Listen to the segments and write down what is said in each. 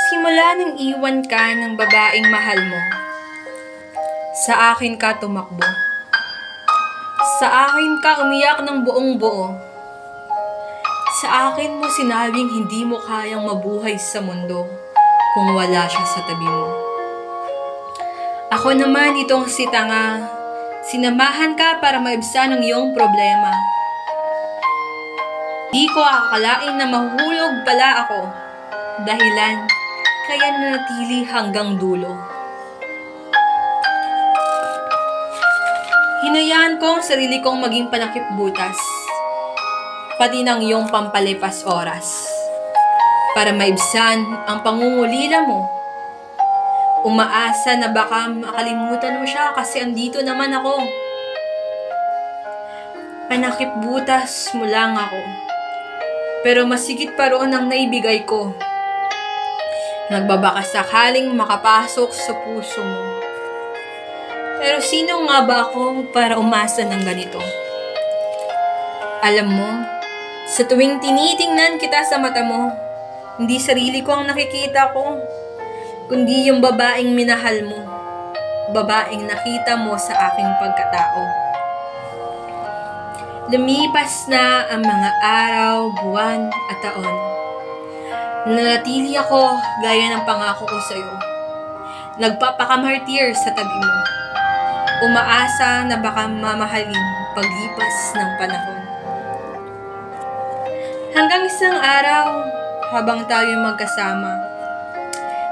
Simula nang iwan ka ng babaeng mahal mo, sa akin ka tumakbo. Sa akin ka umiyak ng buong buo. Sa akin mo sinabing hindi mo kayang mabuhay sa mundo kung wala siya sa tabi mo. Ako naman itong si tanga, sinamahan ka para maibsan ang iyong problema. Di ko akalain na mahuhulog pala ako, dahilan kaya nanatili hanggang dulo. Hinayaan ko ang sarili kong maging panakipbutas, pati ng iyong pampalipas oras, para maibsan ang pangungulila mo. Umaasa na baka makalimutan mo siya kasi andito naman ako. Panakipbutas mo lang ako, pero masigit pa roon ang naibigay ko. Nagbabaka sakaling makapasok sa puso mo. Pero sino nga ba ako para umasa ng ganito? Alam mo, sa tuwing tinitingnan kita sa mata mo, hindi sarili ko ang nakikita ko, kundi yung babaeng minahal mo, babaeng nakita mo sa aking pagkatao. Lumipas na ang mga araw, buwan at taon. Nanatili ako gaya ng pangako ko sa iyo. Nagpapakamartir sa tabi mo. Umaasa na baka mamahalin paglipas ng panahon. Hanggang isang araw, habang tayo magkasama,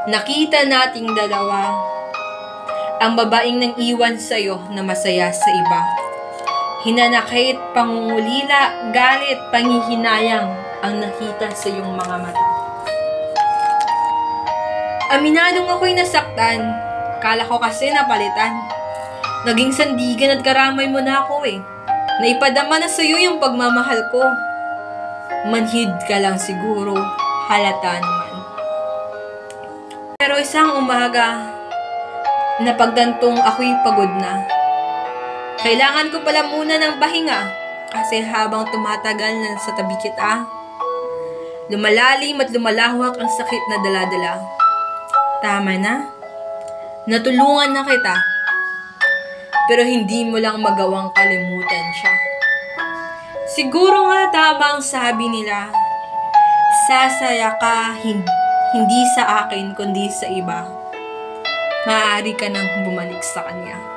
nakita nating dalawa ang babaeng nang iwan sa iyo na masaya sa iba. Hinanakit, pangungulila, galit, panghihinayang ang nakita sa iyong mga mata. Aminadong ako'y nasaktan. Kala ko kasi napalitan. Naging sandigan at karamay mo na ako eh. Naipadama na sa'yo yung pagmamahal ko. Manhid ka lang siguro, halata naman. Pero isang umaga, napagdantong ako'y pagod na. Kailangan ko pala muna ng pahinga kasi habang tumatagal na sa tabi kita, lumalalim at lumalawak ang sakit na daladala. Tama na. Natulungan na kita. Pero hindi mo lang magawang kalimutan siya. Siguro nga tama ang sabi nila, sasaya ka hindi sa akin kundi sa iba. Maaari ka nang bumalik sa kanya.